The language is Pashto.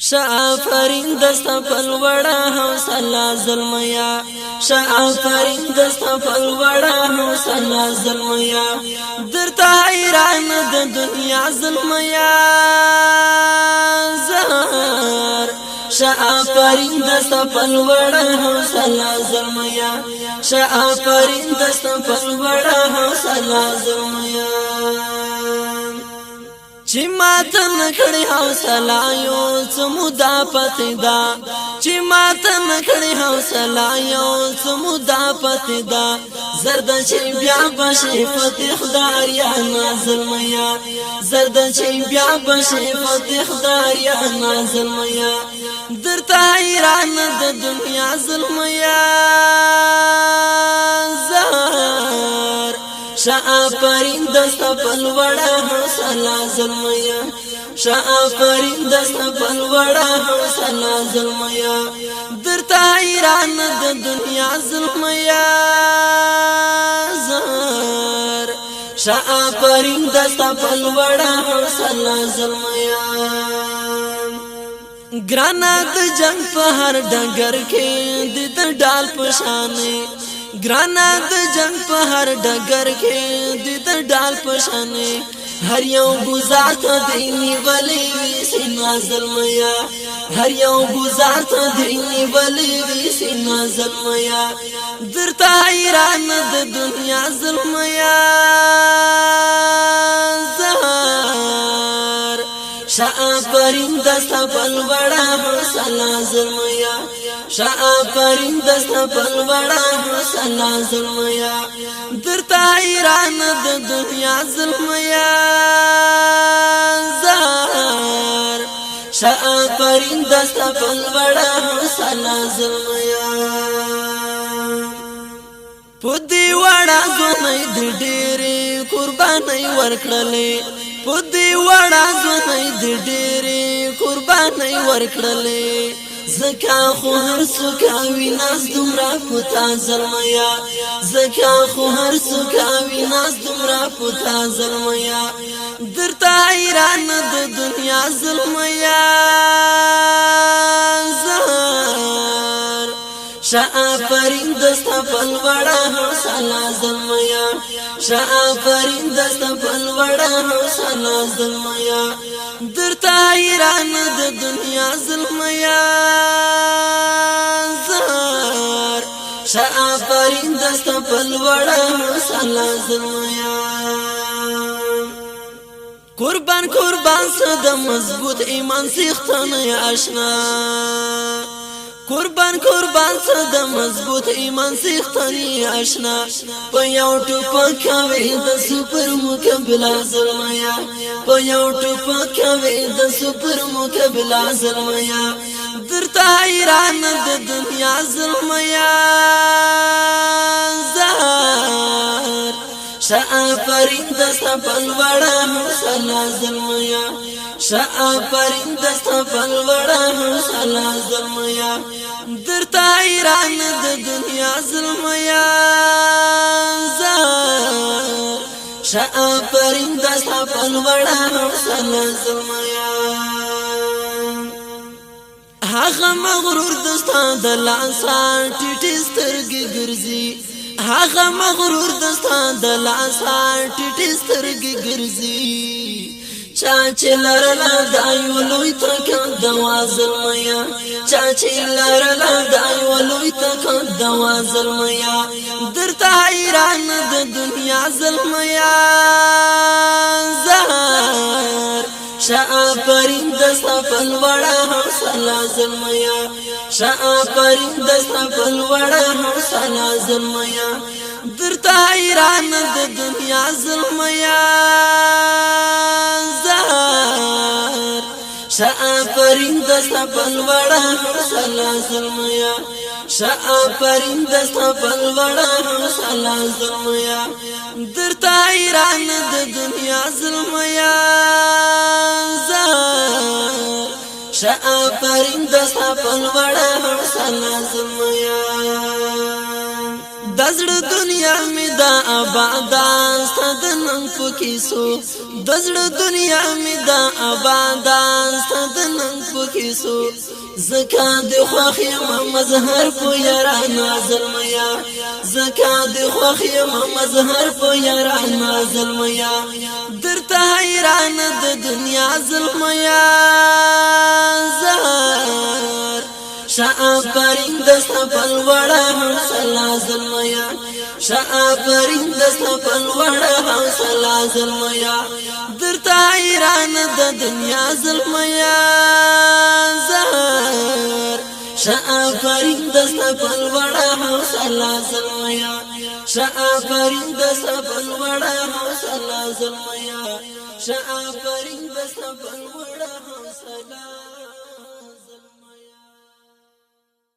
شافرین دستا پلوڑا حوصلہ ظلمیا شافرین دستا پلوڑا حوصلہ ظلمیا درتا حیران د دنیا ظلمیا زهر شافرین دستا پلوڑا حوصلہ ظلمیا شافرین دستا پلوڑا حوصلہ ظلمیا چی ماتن کڑی حوصلہ یو سمودا پتیدا چی ماتن کڑی حوصلہ یو سمودا پتیدا زرد چی بیا بشی فتح داریانا ظلمیا زرد چی بیا بشی فتح داریانا ظلمیا درتا حیران د دنیا ظلمیا زهر شافرین دستا پلوڑا حوصلہ ظلمیا شافرین دستا پلوڑا حوصلہ ظلمیا درتا حیران د دنیا ظلمیا زهر شافرین دستا پلوڑا حوصلہ ظلمیا گرانا د جنگ په هر ډګر کې د ډال پشانې گرانا د جنگ په هر ډګر کې د ډال پشانې هر یو گزار ته دیني ولی سینا ظلمیا هر یو گزار ته دیني ولی سینا ظلمیا درتا حیران د دنیا ظلمیا زهر شافرین دستا پلوڑا حوصلہ ظلمیا شافرین دستا پلوڑا حوصلہ ظلمیا درتا حیران د دنیا ظلمیا زهر شافرین دستا پلوڑا حوصلہ ظلمیا پدی وڑا زونی د ډېرې قربانۍ ورکړلې پدی وڑا زونی د ډېرې قربانۍ ورکړلې زکا خو هر سکاوی ناس دمرا پتا ظلمیا زکا خو هر سکاوی ناس دمرا پتا ظلمیا درتا حیران د دنیا ظلمیا زهر شافرین دستا پلوڑا حوصلہ ظلمیا شافرین دستا پلوڑا حوصلہ ظلمیا درتا حیران د دنیا ظلمیا زهر شافرین دستا پلوڑا حوصلہ ظلمیا قربان قربان صد مضبوط ایمان سیختانه آشنا قربان قربان صد مضبوط ایمان سیختانی آشنا په یو ټوپک کوي د سپر مقابله ظلمیا په یو ټوپک کوي د سپر مقابله ظلمیا درتا حیران د دنیا ظلمیا زهر شافرین دستا پلوڑا حوصلہ ظلمیا شافرین دستا پلوڑا حوصلہ ظلمیا درتا حیران د دنیا ظلمیا زهر شافرین دستا پلوڑا حوصلہ ظلمیا هغه مغرور دستا د لاسا ټیټی سترګې ګرځي هغه مغرور دستا د لاسا ټیټی سترګې ګرځي چاچ لرلا دایو لوی تک دوا ظلمیا چاچ لرلا دایو لوی تک دوا ظلمیا درتا حیران د دنیا ظلمیا زهر شافرین دستا پلوڑا حوصلہ ظلمیا شافرین دستا پلوڑا حوصلہ ظلمیا درتا حیران د دنیا ظلمیا زهر شافرین دستا پلوڑا حوصلہ ظلمیا شافرین دستا پلوڑا حوصلہ ظلمیا درتا حیران د دنیا ظلمیا زهر شافرین دستا پلوڑا حوصلہ ظلمیا دزړه دنیا می دا آبادان ستد نن پکې سو دزړه دنیا می دا آبادان ستد ننګ پکې سو زکا د خوخي مظهر په یارانه ظلمیا زکا د خوخي مظهر په یارانه ظلمیا درته حیران د دنیا ظلمیا زهر شافرین دستا پل وڑا حوصلہ ظلمیا شافرین دستا پل وڑا حوصلہ ظلمیا درتا حیران د دنیا ظلمیا زهر شافرین دستا پل وڑا حوصلہ ظلمیا شافرین دستا پل وڑا حوصلہ ظلمیا شافرین دستا پل وڑا